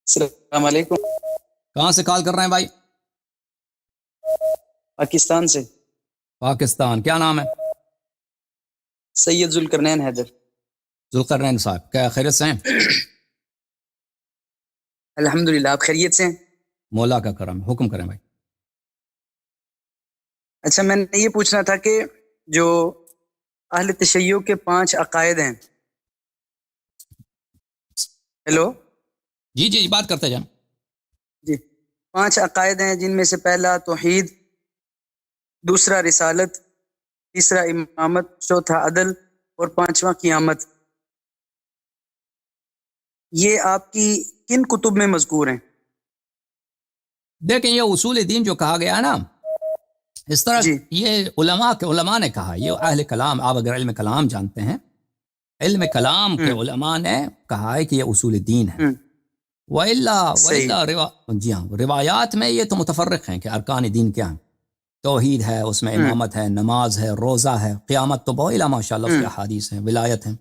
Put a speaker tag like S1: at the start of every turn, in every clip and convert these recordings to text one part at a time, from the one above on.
S1: السلام علیکم۔
S2: کہاں سے کال کر رہے ہیں بھائی؟
S1: پاکستان سے۔
S2: پاکستان، کیا نام ہے؟
S1: سید ذوالقرنین حیدر۔
S2: ذوالقرنین صاحب، کیا خیریت سے ہیں؟
S1: الحمدللہ، آپ خیریت سے ہیں؟
S2: مولا کا کرم، حکم کریں بھائی۔
S1: اچھا، میں نے یہ پوچھنا تھا کہ جو اہل تشیع کے 5 عقائد ہیں۔ ہیلو
S2: جی جی بات کرتے جائیں۔
S1: جی، 5 عقائد ہیں، جن میں سے پہلا توحید، دوسرا رسالت، تیسرا امامت، چوتھا عدل اور 5واں قیامت۔ یہ آپ کی کن کتب میں مذکور ہیں؟
S2: دیکھیں، یہ اصول دین جو کہا گیا ہے نا، اس طرح
S1: جی
S2: یہ علماء نے کہا، یہ اہل کلام، آپ اگر علم کلام جانتے ہیں، علم کلام کے علماء نے کہا ہے کہ یہ اصول دین ہے۔ جی ہاں، روایات میں یہ تو متفرق ہیں کہ ارکان دین کیا ہیں۔ توحید ہے، اس میں امامت ہے، نماز ہے، روزہ ہے، قیامت تو بہت ماشاء اللہ اس کے احادیث ہیں، ولایت ہیں،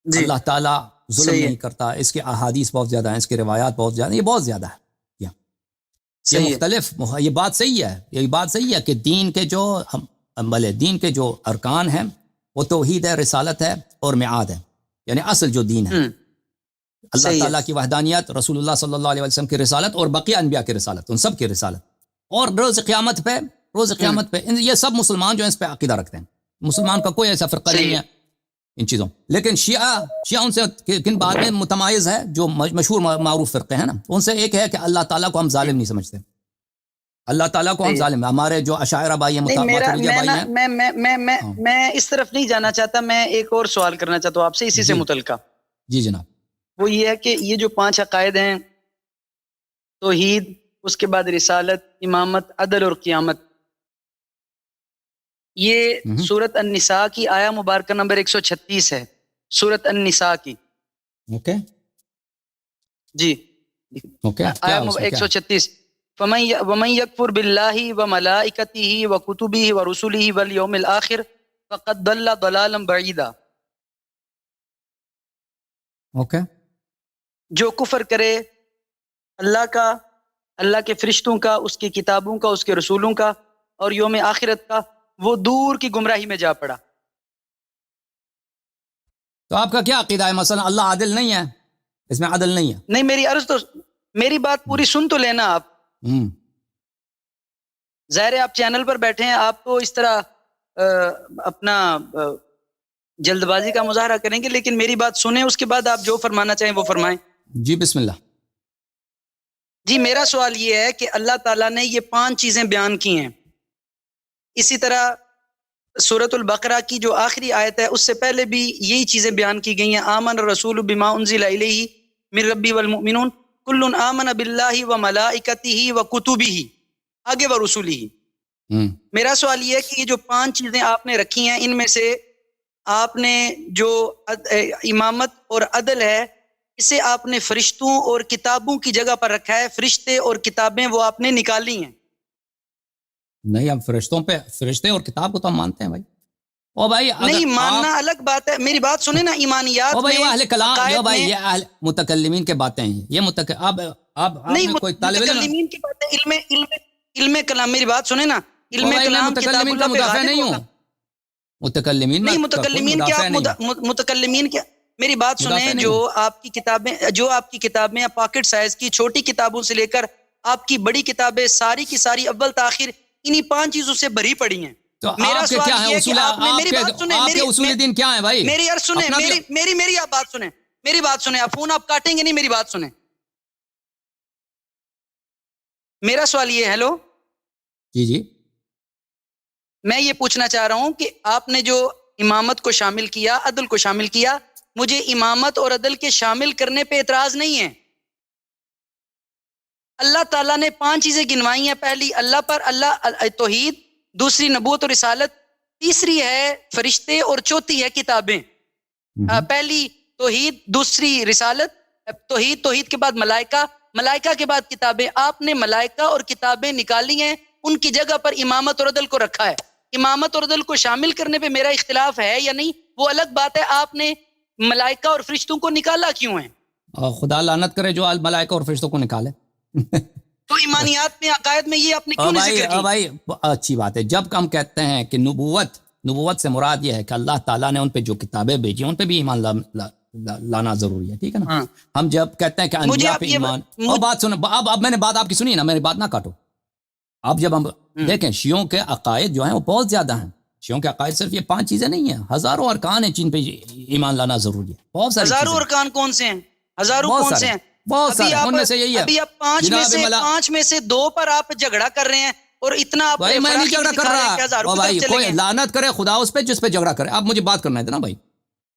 S2: اللہ تعالیٰ ظلم نہیں کرتا، اس کے احادیث بہت زیادہ ہیں، اس کے روایات بہت زیادہ ہیں، یہ بہت زیادہ ہے۔ یہ مختلف، یہ بات صحیح ہے، یہ بات صحیح ہے کہ دین کے جو ارکان ہیں وہ توحید ہے، رسالت ہے اور میعاد ہے، یعنی اصل جو دین ہے، اللہ تعالیٰ کی وحدانیت، رسول اللہ صلی اللہ علیہ وسلم کی رسالت اور بقیہ انبیاء کی رسالت، ان سب کی رسالت، اور روز قیامت پہ یہ سب مسلمان جو ہیں اس پہ عقیدہ رکھتے ہیں۔ مسلمان کا کوئی ایسا فرقہ نہیں ہے ان چیزوں۔ لیکن شیعہ ان سے کن بات میں متمایز ہے، جو مشہور معروف فرقے ہیں نا، ان سے ایک ہے کہ اللہ تعالیٰ کو ہم ظالم نہیں سمجھتے، اللہ تعالیٰ کو ہم ظالم، ہمارے جو اشاعرہ بھائی ہیں، ماتریدیہ بھائی ہیں۔
S1: میں اس طرف نہیں جانا چاہتا، میں ایک اور سوال کرنا چاہتا ہوں آپ سے اسی سے متعلقہ۔
S2: جی جناب۔
S1: وہ یہ ہے کہ یہ جو 5 عقائد ہیں، توحید، اس کے بعد رسالت، امامت، عدل اور قیامت، یہ سورۃ النساء کی آیہ مبارکہ نمبر 136 ہے، سورۃ النساء کی۔
S2: اوکے
S1: جی،
S2: آیہ
S1: 136، وَمَن يَكْفُرْ بِاللَّهِ وَمَلَائِكَتِهِ وَكُتُبِهِ وَرُسُلِهِ وَالْيَوْمِ الْآخِرِ فَقَدْ ضَلَّ ضَلَالًا بَعِيدًا۔
S2: اوکے،
S1: جو کفر کرے اللہ کا، اللہ کے فرشتوں کا، اس کی کتابوں کا، اس کے رسولوں کا اور یوم آخرت کا، وہ دور کی گمراہی میں جا پڑا۔
S2: تو آپ کا کیا عقیدہ ہے؟ مثلا اللہ عادل نہیں ہے، اس میں عدل نہیں ہے؟
S1: نہیں، میری عرض تو، میری بات پوری سن تو لینا آپ۔ ظاہر ہے آپ چینل پر بیٹھے ہیں، آپ تو اس طرح اپنا جلد بازی کا مظاہرہ کریں گے، لیکن میری بات سنیں، اس کے بعد آپ جو فرمانا چاہیں وہ فرمائیں۔
S2: جی بسم اللہ۔
S1: جی، میرا سوال یہ ہے کہ اللہ تعالیٰ نے یہ 5 چیزیں بیان کی ہیں، اسی طرح سورۃ البقرہ کی جو آخری آیت ہے اس سے پہلے بھی یہی چیزیں بیان کی گئی ہیں، آمن الرسول بما انزل الیہ من ربی والمؤمنون کل آمن باللہ وملائکتہ وکتبہ، آگے ورسلہ۔ میرا سوال یہ ہے کہ یہ جو 5 چیزیں آپ نے رکھی ہیں، ان میں سے آپ نے جو امامت اور عدل ہے، اسے آپ نے فرشتوں اور کتابوں کی جگہ پر رکھا ہے، فرشتے اور کتابیں وہ آپ نے نکالی ہیں۔
S2: نہیں، ہم فرشتے اور کتاب کو تو ہم مانتے ہیں بھائی۔ او بھائی،
S1: نہیں ماننا الگ بات ہے، میری بات سنیں نا، ایمانیات میں،
S2: یہ اہل کلام،
S1: عقائد
S2: بھائی
S1: میں،
S2: یہ اہل متکلمین کے باتیں ہیں، یہ اب
S1: نہیں
S2: کوئی طالب علم،
S1: متکلمین کی بات ہے، علم کلام، میری بات سنیں نا، علم کلام کتاب
S2: متکلمین کا
S1: اللہ پہ
S2: مدافع
S1: غالب
S2: نہیں
S1: ہوگا۔
S2: ہوں، متکلمین
S1: نہیں، متکلمین کیا متکلمین کیا، میری بات سنیں، جو آپ کی کتابیں پاکٹ سائز کی چھوٹی کتابوں سے لے کر آپ کی بڑی کتابیں ساری کی ساری اول تاخیر انہی 5 چیزوں سے بھری پڑی ہیں۔
S2: تو
S1: میرا
S2: آپ کے
S1: سوال
S2: کیا
S1: یہ
S2: ہیں
S1: ہے
S2: اصول؟
S1: کہ آپ نے میری بات سنیں،
S2: آپ کے اصول دین کیا ہیں بھائی؟
S1: میری عرض سنیں، میری آپ بات سنیں، میری بات سنیں، آپ فون آپ کاٹیں گے نہیں، میری بات سنیں۔ میرا سوال یہ ہے، ہیلو
S2: جی
S1: میں یہ پوچھنا چاہ رہا ہوں کہ آپ نے جو امامت کو شامل کیا، عدل کو شامل کیا، مجھے امامت اور عدل کے شامل کرنے پہ اعتراض نہیں ہے۔ اللہ تعالیٰ نے 5 چیزیں گنوائی ہیں، پہلی اللہ پر، اللہ توحید، دوسری نبوت اور رسالت، تیسری ہے فرشتے اور چوتھی ہے کتابیں۔ پہلی توحید، دوسری رسالت، توحید کے بعد ملائکہ کے بعد کتابیں۔ آپ نے ملائکہ اور کتابیں نکالی ہیں، ان کی جگہ پر امامت اور عدل کو رکھا ہے۔ امامت اور عدل کو شامل کرنے پہ میرا اختلاف ہے یا نہیں وہ الگ بات ہے، آپ نے ملائکہ اور فرشتوں کو نکالا کیوں ہے؟
S2: خدا لعنت کرے جو ملائکہ اور فرشتوں کو نکالے.
S1: تو ایمانیات میں عقائد میں یہ آپ نے کیوں نہیں ذکر کیا؟
S2: بھائی اچھی بات ہے. جب ہم کہتے ہیں کہ نبوت سے مراد یہ ہے کہ اللہ تعالیٰ نے ان پہ جو کتابیں بھیجی ان پہ بھی ایمان لانا ضروری ہے, ٹھیک ہے نا. ہم جب کہتے ہیں کہ انبیاء پہ ایمان, اور بات سنیں, اب میں نے بات آپ کی سنی نا, میری بات نہ کاٹو. اب جب ہم دیکھیں شیعوں کے عقائد جو ہیں وہ بہت زیادہ ہیں. شیعوں کے عقائد صرف یہ 5 چیزیں نہیں ہیں, ہزاروں ارکان ہیں جن پہ ایمان لانا ضروری ہے. بہت سارے
S1: ہزاروں ارکان کون سے ہیں؟ ہزاروں کون سے ہیں؟
S2: بہت سارے, ان میں سے یہی ہے.
S1: ابھی آپ 5 میں سے 2 پر آپ جھگڑا کر رہے ہیں, اور اتنا آپ
S2: بھائی میں نہیں جھگڑا کر رہا بھائی, کوئی لعنت کرے خدا اس پہ جس پہ جھگڑا کرے. آپ مجھے بات کرنا ہے نا بھائی,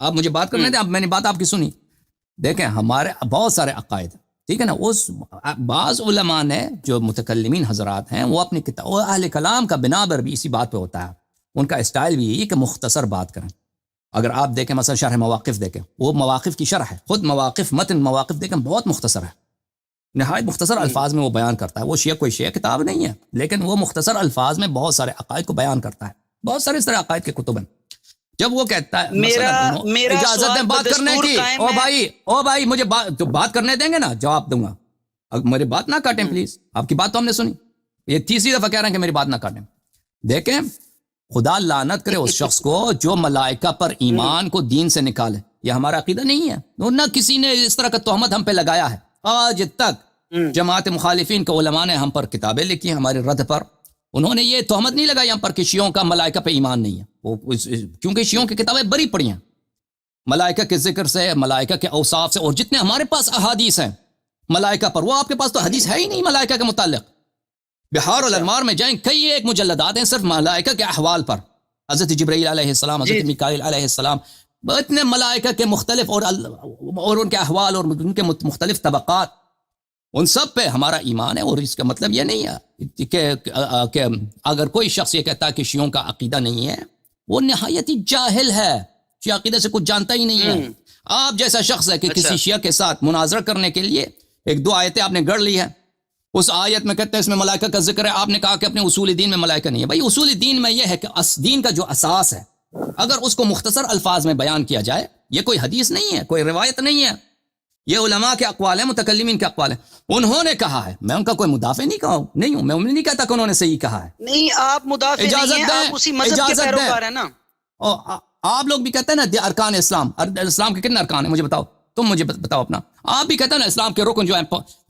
S2: آپ مجھے بات کرنا ہے. اب میں نے بات آپ کی سنی. دیکھیں ہمارے بہت سارے عقائد, ٹھیک ہے نا. اس بعض علماء نے جو متکلمین حضرات ہیں وہ اپنی کتاب, اہل کلام کا بنا پر بھی اسی بات پہ ہوتا ہے. ان کا اسٹائل بھی یہی کہ مختصر بات کریں. اگر آپ دیکھیں مثلا شرح مواقف دیکھیں, وہ مواقف کی شرح ہے, خود متن مواقف دیکھیں بہت مختصر ہے, نہایت مختصر الفاظ میں وہ بیان کرتا ہے. وہ شیعہ کوئی شیعہ کتاب نہیں ہے, لیکن وہ مختصر الفاز میں بہت سارے عقائد کو بیان کرتا ہے. بہت سارے اس طرح عقائد کے کتب ہیں. جب وہ کہتا ہے
S1: میرا
S2: اجازت دیں بات کرنے کی, او بھائی مجھے بات کرنے دیں گے نا, جواب دوں گا. میری بات نہ کاٹیں پلیز, آپ کی بات تو ہم نے سنی. یہ تیسری دفعہ کہہ رہے ہیں کہ میری بات نہ کاٹیں. دیکھیں خدا لعنت کرے اس شخص کو جو ملائکہ پر ایمان کو دین سے نکالے. یہ ہمارا عقیدہ نہیں ہے. نہ کسی نے اس طرح کا تہمت ہم پہ لگایا ہے آج تک. جماعت مخالفین کے علماء نے ہم پر کتابیں لکھی ہیں ہمارے رد پر. انہوں نے یہ تہمت نہیں لگائی ہم پر کہ شیعوں کا ملائکہ پہ ایمان نہیں ہے, کیونکہ شیعوں کی کتابیں بری پڑی ہیں ملائکہ کے ذکر سے, ملائکہ کے اوصاف سے. اور جتنے ہمارے پاس احادیث ہیں ملائکہ پر, وہ آپ کے پاس تو حدیث ہے ہی نہیں ملائکہ کے متعلق. بحار الانوار میں جائیں, کئی ایک مجلدات ہیں صرف ملائکہ کے احوال پر. حضرت جبرائیل علیہ السلام, حضرت میکائیل علیہ السلام, اتنے ملائکہ کے مختلف اور ان کے احوال اور ان کے مختلف طبقات, ان سب پہ ہمارا ایمان ہے. اور اس کا مطلب یہ نہیں ہے کہ اگر کوئی شخص یہ کہتا ہے کہ شیعوں کا عقیدہ نہیں ہے, وہ نہایت ہی جاہل ہے, شیعہ عقیدہ سے کچھ جانتا ہی نہیں ہے. آپ جیسا شخص ہے کہ کسی شیعہ کے ساتھ مناظرہ کرنے کے لیے 1-2 آیتیں آپ نے گڑھ لی ہے, اس آیت میں کہتے ہیں اس میں ملائکہ کا ذکر ہے, آپ نے کہا کہ اپنے اصول دین میں ملائکہ نہیں ہے. بھائی اصول دین میں یہ ہے کہ دین کا جو اساس ہے اگر اس کو مختصر الفاظ میں بیان کیا جائے, یہ کوئی حدیث نہیں ہے, کوئی روایت نہیں ہے, یہ علماء کے اقوال ہیں, متکلمین کے اقوال ہیں. انہوں نے کہا ہے, میں ان کا کوئی مدافع نہیں ہوں, میں نہیں کہتا کہ انہوں نے صحیح کہا ہے.
S1: نہیں آپ مدافع نہیں ہیں, آپ اسی مذہب کے پیروکار ہیں نا.
S2: آپ لوگ بھی کہتے ہیں نا ارکان اسلام, اسلام کے کتنے ارکان ہیں مجھے بتاؤ, تم مجھے بتاؤ اپنا. آپ بھی کہتے ہیں نا اسلام کے رکن جو ہیں,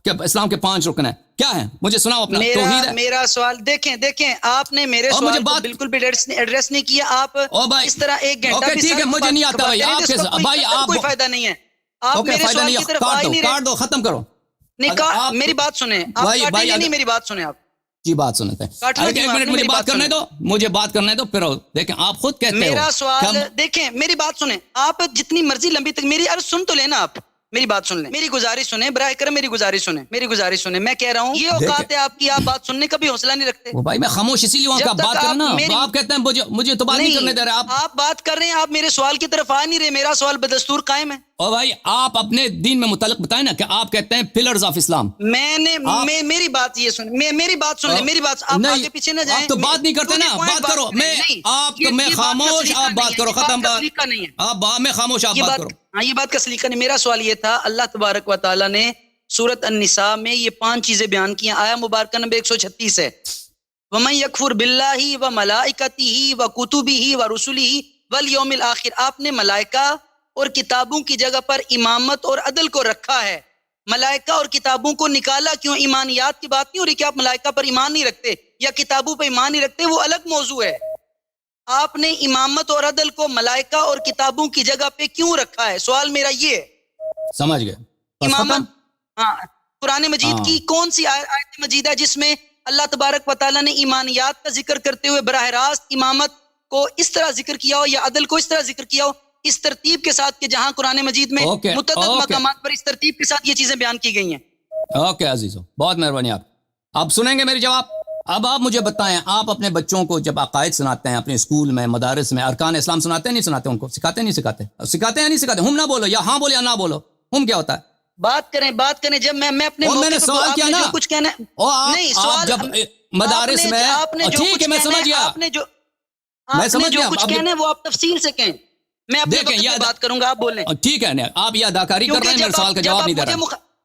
S2: کہ اسلام کے 5 رکن ہیں, کیا ہیں مجھے سناؤ اپنا. توحید ہے. میرا
S1: سوال دیکھیں آپ نے میرے سوال کو بالکل بھی ایڈریس نہیں کیا. آپ اس طرح 1 گھنٹہ
S2: ٹھیک ہے, مجھے نہیں آتا بھائی, آپ
S1: کوئی فائدہ نہیں ہے. آپ میرے سوال کی طرف آ ہی نہیں رہے.
S2: کاٹ دو, ختم کرو.
S1: نہیں, میری بات سنیں آپ. نہیں میری بات سنیں آپ.
S2: جی بات سنتے ہیں, 1 منٹ مجھے بات کرنے دو, مجھے بات کرنے دو. پھر دیکھیں آپ خود کہتے ہیں
S1: میرا سوال دیکھیں, میری بات سنیں. آپ جتنی مرضی لمبی تک میری عرض سن تو لینا, آپ میری بات سن لیں, میری گزارش سنیں براہ کرم, میری گزارش سنیں. میں کہہ رہا ہوں یہ اوقات ہے آپ کی, آپ بات سننے کا بھی حوصلہ نہیں رکھتے.
S2: وہ بھائی میں خاموش اسی لیے وہاں کا بات کرنا, آپ کہتے ہیں مجھے تو بات نہیں کرنے دے رہے.
S1: آپ بات کر رہے ہیں, آپ میرے سوال کی طرف آ نہیں رہے. میرا سوال بدستور قائم ہے.
S2: اور بھائی آپ اپنے دین میں متعلق بتائیں نا کہ آپ کہتے ہیں پلرز آف اسلام.
S1: میری بات یہ سن, میری بات سن لیں, میری بات. آپ آگے پیچھے نہ جائیں.
S2: آپ تو بات نہیں کرتے نا, بات کرو. میں خاموش, آپ بات کرو, ختم بات. آپ میں خاموش, آپ بات کرو.
S1: ہاں یہ بات کا سلیقہ نہیں. میرا سوال یہ تھا, اللہ تبارک و تعالیٰ نے سورۃ النساء میں یہ 5 چیزیں بیان کی ہیں. آیا مبارکہ نمبر 136 ہے, وَمَن يَكْفُرْ بِاللَّهِ وَمَلَائِكَتِهِ وَكُتُبِهِ وَرُسُلِهِ وَالْيَوْمِ الْآخِرِ. آپ نے ملائکہ اور کتابوں کی جگہ پر امامت اور عدل کو رکھا ہے. ملائکہ اور کتابوں کو نکالا کیوں؟ ایمانیات کی بات نہیں ہو رہی کہ آپ ملائکہ پر ایمان نہیں رکھتے یا کتابوں پر ایمان نہیں رکھتے, وہ الگ موضوع ہے. آپ نے امامت اور عدل کو ملائکہ اور کتابوں کی جگہ پہ کیوں رکھا ہے؟ سوال میرا یہ ہے.
S2: سمجھ گئے
S1: امامت. قرآن مجید کی کون سی آیت مجید ہے جس میں اللہ تبارک و تعالیٰ نے ایمانیات کا ذکر کرتے ہوئے براہ راست امامت کو اس طرح ذکر کیا ہو یا عدل کو اس طرح ذکر کیا ہو, اس ترتیب کے ساتھ کہ جہاں قرآن مجید میں متعدد مقامات پر اس ترتیب کے ساتھ یہ چیزیں بیان کی گئی ہیں.
S2: اوکے عزیزو, بہت مہربانی. آپ سنیں گے میری جواب. اب آپ مجھے بتائیں, آپ اپنے بچوں کو جب عقائد سناتے ہیں اپنے اسکول میں, مدارس میں, ارکان اسلام سناتے ہیں نہیں سناتے؟ ان کو سکھاتے نہیں سکھاتے یا نہیں سکھاتے؟ ہم نہ بولو, یا ہاں بولو یا نہ بولو. ہم کیا ہوتا ہے؟
S1: بات کریں. جب میں اپنے
S2: میں نے سوال کیا نا,
S1: کچھ کہنا نہیں, سوال
S2: جب مدارس میں, ٹھیک ہے میں سمجھ گیا,
S1: میں سمجھ گیا. کچھ کہنا ہے وہ آپ تفصیل سے کہیں. میں اپنے
S2: دیکھیں
S1: وقت
S2: یہ
S1: پہ بات کروں گا، آپ بولیں.
S2: ٹھیک ہے، آپ یہ اداکاری کر رہے ہیں، میرے سوال کا جواب نہیں دے رہے.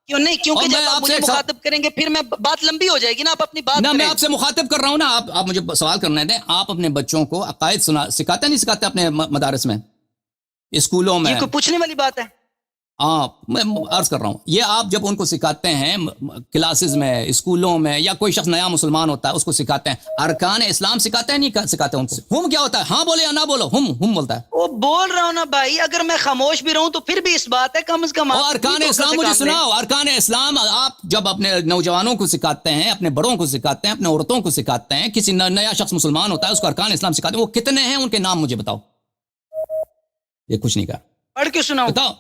S1: کیوں نہیں؟ کیونکہ
S2: اور
S1: جب
S2: میں
S1: آپ
S2: آپ سے
S1: مجھے مخاطب کریں گے پھر میں بات لمبی ہو جائے گی نا. آپ اپنی بات
S2: نہ
S1: کریں.
S2: میں آپ سے مخاطب کر رہا ہوں نا. آپ مجھے سوال کرنے دیں. آپ اپنے بچوں کو عقائد سکھاتے نہیں سکھاتے اپنے مدارس میں، اسکولوں میں؟
S1: یہ کوئی پوچھنے والی بات ہے؟
S2: ہاں میں عرض کر رہا ہوں، یہ آپ جب ان کو سکھاتے ہیں کلاسز میں، اسکولوں میں، یا کوئی شخص نیا مسلمان ہوتا ہے اس کو سکھاتے ہیں، ارکان اسلام سکھاتے ہیں نہیں سکھاتے ان کو؟ ہم کیا ہوتا ہے؟ ہاں بولے یا نہ بولو، ہم بولتا ہے.
S1: وہ بول رہا ہوں نا بھائی، اگر میں خاموش بھی رہوں تو پھر بھی اس بات ہے، کم از کم
S2: اور ارکان اسلام مجھے سناؤ. ارکان اسلام آپ جب اپنے نوجوانوں کو سکھاتے ہیں، اپنے بڑوں کو سکھاتے ہیں، اپنے عورتوں کو سکھاتے ہیں، کسی نیا شخص مسلمان ہوتا ہے اس کو ارکان اسلام سکھاتے ہیں، وہ کتنے ہیں؟ ان کے نام مجھے بتاؤ. یہ کچھ نہیں کہا.
S1: پڑھ کے سناؤ.
S2: بتاؤ.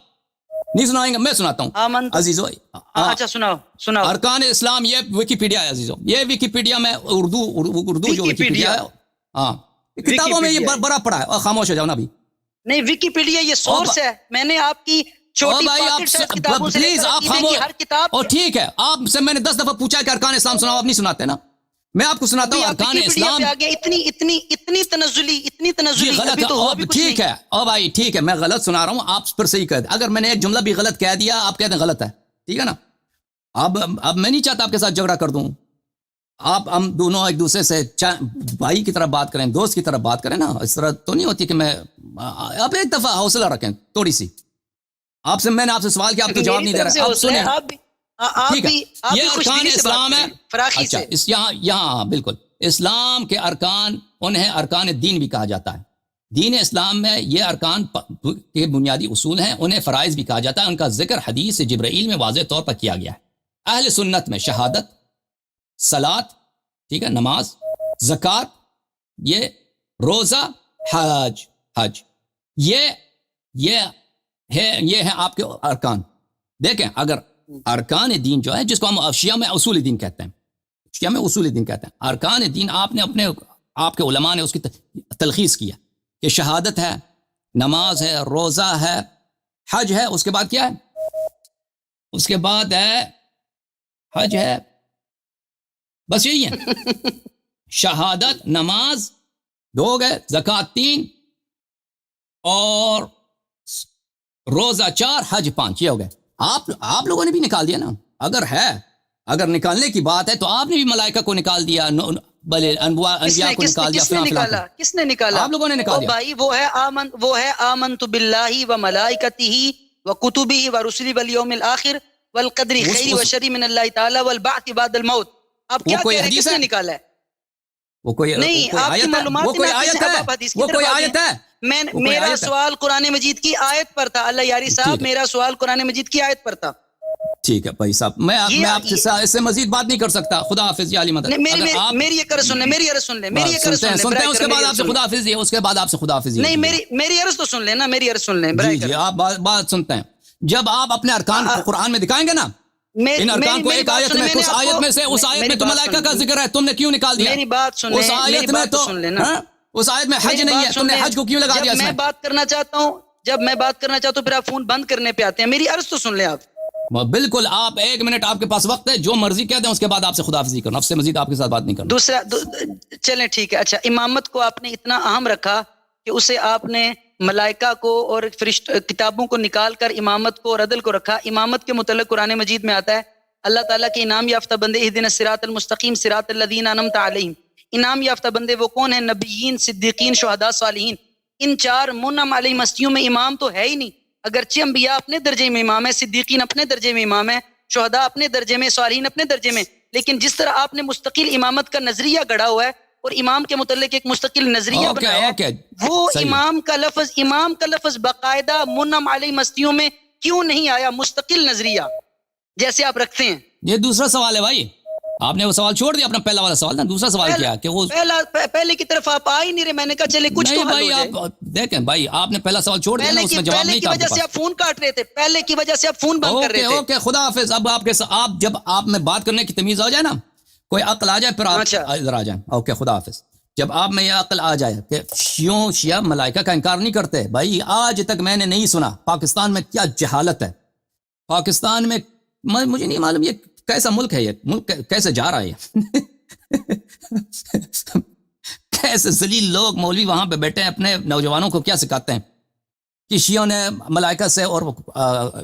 S2: نہیں سنائیں گے، میں سناتا ہوں عزیزو.
S1: اچھا سناؤ.
S2: ارکان اسلام یہ ویکیپیڈیا ہے عزیزو، یہ ویکیپیڈیا میں اردو جو ویکیپیڈیا ہے، ہاں کتابوں میں یہ بڑا پڑا ہے. اور خاموش ہو جاؤ نا ابھی.
S1: نہیں، ویکیپیڈیا یہ سورس ہے. میں نے آپ کی چھوٹی پاکٹ سائز کتابوں سے
S2: پلیز آپ خاموش.
S1: ہر کتاب.
S2: اور ٹھیک ہے، آپ سے میں نے 10 دفعہ پوچھا کہ ارکان اسلام سناؤ، آپ نہیں سناتے نا. میں آپ کو سناتا ہوں ارکان اسلام.
S1: اتنی تنزلی
S2: غلط ہے. ٹھیک ہے او بھائی، ٹھیک ہے، میں غلط سنا رہا ہوں، آپ پر صحیح کہہ دیں. اگر میں نے ایک جملہ بھی غلط کہہ دیا، آپ کہتے ہیں غلط ہے، ٹھیک ہے نا. اب میں نہیں چاہتا آپ کے ساتھ جھگڑا کر دوں. آپ ہم دونوں ایک دوسرے سے بھائی کی طرح بات کریں، دوست کی طرح بات کریں نا. اس طرح تو نہیں ہوتی کہ میں آپ ایک دفعہ حوصلہ رکھیں تھوڑی سی. میں نے آپ سے سوال کیا، آپ تو جواب نہیں دے رہے. آپ سنیں، ٹھیک ہے. یہ ارکان اسلام ہے. اچھا یہاں بالکل اسلام کے ارکان، انہیں ارکان دین بھی کہا جاتا ہے. دین اسلام میں یہ ارکان کے بنیادی اصول ہیں، انہیں فرائض بھی کہا جاتا ہے. ان کا ذکر حدیث جبرائیل میں واضح طور پر کیا گیا ہے. اہل سنت میں شہادت، صلاۃ، ٹھیک ہے، نماز، زکوٰۃ، یہ روزہ، حج، یہ ہے آپ کے ارکان. دیکھیں، اگر ارکان دین جو ہے، جس کو ہم شیعہ میں اصول دین کہتے ہیں، شیعہ میں اصول دین کہتے ہیں، ارکان دین آپ کے علماء نے اس کی تلخیص کیا کہ شہادت ہے، نماز ہے، روزہ ہے، حج ہے. اس کے بعد کیا ہے؟ اس کے بعد ہے حج ہے. بس یہی ہے. شہادت، نماز 2 گئے، زکوٰۃ 3، اور روزہ 4، حج 5. یہ ہو گئے. آپ لوگوں نے بھی نکال دیا نا. اگر نکالنے کی بات ہے تو آپ نے بھی ملائکہ کو نکال دیا، بلے انبیاء کو نکال دیا.
S1: کس نے نکالا؟
S2: آپ لوگوں نے نکال دیا.
S1: بھائی وہ ہے آمنت باللہ و ملائکتہ و کتبہ و رسلہ والیوم الآخر والقدر خیر و شر من اللہ تعالی والبعث بعد الموت. آپ کیا کہہ رہے ہیں؟ کس نے نکالا ہے؟
S2: وہ کوئی آیت ہے؟ وہ کوئی آیت ہے؟
S1: میرا سوال قرآن مجید کی آیت پر تھا. اللہ یاری صاحب، میرا سوال قرآن مجید کی آیت پر تھا.
S2: ٹھیک ہے بھائی صاحب، میں آپ سے اس سے مزید بات نہیں کر سکتا. خدا حافظ یا علی مدد.
S1: میری ایک عرض سن لیں.
S2: اس کے بعد آپ سے خدا حافظ. اس کے بعد آپ سے خدا حافظ.
S1: نہیں، میری عرض تو سن لیں نا. میری عرض سن لیں.
S2: جی آپ بات سنتے ہیں. جب آپ اپنے ارکان قرآن میں دکھائیں گے نا، ان ارکان کو ایک آیت میں، اس آیت میں سے، اس آیت میں تو ملائکہ کا ذکر ہے، تم نے کیوں نکال دیا؟
S1: میری بات سن لیں.
S2: اس آیت میں تو اس آیت میں حج نہیں ہے، تم نے حج کو کیوں لگا دیا اس میں؟
S1: جب میں بات کرنا چاہتا ہوں پھر آپ فون بند کرنے پہ آتے ہیں. میری عرض تو سن لیں آپ.
S2: بالکل. آپ 1 منٹ آپ کے پاس وقت ہے، جو مرضی کہہ دیں. اس کے بعد آپ سے خداحافظی کرنا، اب سے مزید آپ کے ساتھ بات نہیں کرنا.
S1: دوسرا چلیں ٹھیک ہے. اچھا، امامت کو آپ نے اتنا اہم رکھا کہ اسے آپ نے ملائکہ کو اور کتابوں کو نکال کر امامت کو اور عدل کو رکھا. امامت کے متعلق قرآن مجید میں آتا ہے، اللہ تعالیٰ کے انعام یافتہ بندے اہدنا الصراط المستقیم صراط الذین انعمت علیہم. انعام یافتہ بندے وہ کون ہیں؟ نبیین، صدیقین، شہداء، صالحین. ان 4 منعم علیہم ہستیوں میں امام تو ہے ہی نہیں. اگرچہ انبیاء اپنے درجے میں امام ہے، صدیقین اپنے درجے میں امام ہے، شہداء اپنے درجے میں، صالحین اپنے درجے میں. لیکن جس طرح آپ نے مستقل امامت کا نظریہ گڑھا ہوا ہے اور امام کے متعلق ایک مستقل نظریہ بنایا ہے، وہ امام کا لفظ باقاعدہ منعم علیہم ہستیوں میں کیوں نہیں آیا؟ مستقل نظریہ جیسے آپ رکھتے ہیں.
S2: یہ دوسرا سوال ہے بھائی. آپ نے وہ سوال چھوڑ دیا، اپنا پہلا والا سوال نا. دوسرا سوال کیا کہ وہ
S1: پہلے کی طرف آپ آ ہی نہیں رہے. میں نے کہا چلے کچھ تو حل ہو جائے.
S2: آپ دیکھیں بھائی، آپ نے پہلا سوال چھوڑ دیا نا، اس میں جواب نہیں تھا.
S1: پہلے کی وجہ سے آپ فون کاٹ رہے تھے، پہلے کی وجہ سے آپ فون بند کر رہے تھے.
S2: اوکے، خدا حافظ. اب جب آپ میں بات کرنے کی تمیز آ جائے نا، کوئی عقل آ جائے، پھر آپ ادھر آ جائیں. اوکے، خدا حافظ. جب آپ میں یہ عقل آ جائے کہ شیعہ ملائکہ کا انکار نہیں کرتے. بھائی آج تک میں نے نہیں سنا پاکستان میں کیا جہالت ہے. پاکستان میں مجھے نہیں معلوم یہ کیسا ملک ہے، یہ ملک کیسے جا رہا ہے. کیسے ذلیل لوگ مولوی وہاں پہ بیٹھے ہیں، اپنے نوجوانوں کو کیا سکھاتے ہیں. کہ شیعوں نے ملائکہ سے اور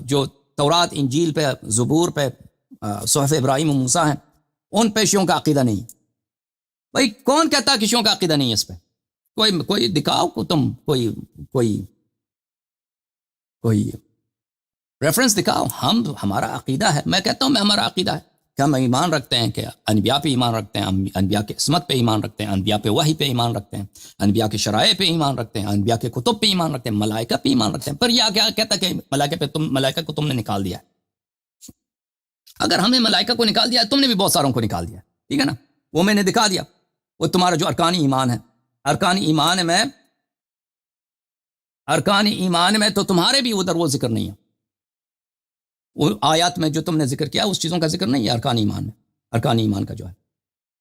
S2: جو تورات انجیل پہ زبور پہ صحف ابراہیم و موسیٰ ہیں ان پہ شیعوں کا عقیدہ نہیں. بھائی کون کہتا کہ شیعوں کا عقیدہ نہیں ہے اس پہ؟ کوئی دکھاؤ کو تم کوئی ریفرنس دکھاؤ. ہمارا عقیدہ ہے، میں کہتا ہوں ہمارا عقیدہ ہے کہ ہم ایمان رکھتے ہیں کہ انبیاء پہ ایمان رکھتے ہیں، انبیاء کے عصمت پہ ایمان رکھتے ہیں، انبیاء پہ وحی پہ ایمان رکھتے ہیں، انبیاء کے شرائع پہ ایمان رکھتے ہیں، انبیاء کے کتب پہ ایمان رکھتے ہیں، ملائکہ پہ ایمان رکھتے ہیں. پر یہ کیا کہتا کہ ملائکہ کو تم نے نکال دیا ہے. اگر ہم نے ملائکہ کو نکال دیا ہے، تم نے بھی بہت ساروں کو نکال دیا ہے، ٹھیک ہے نا؟ وہ میں نے دکھا دیا. وہ تمہارا جو ارکان ایمان ہے، ارکان ایمان میں تو تمہارے بھی ادھر وہ ذکر نہیں ہے. وہ آیات میں جو تم نے ذکر کیا اس چیزوں کا ذکر نہیں ہے ارکان ایمان میں. ارکان ایمان کا جو ہے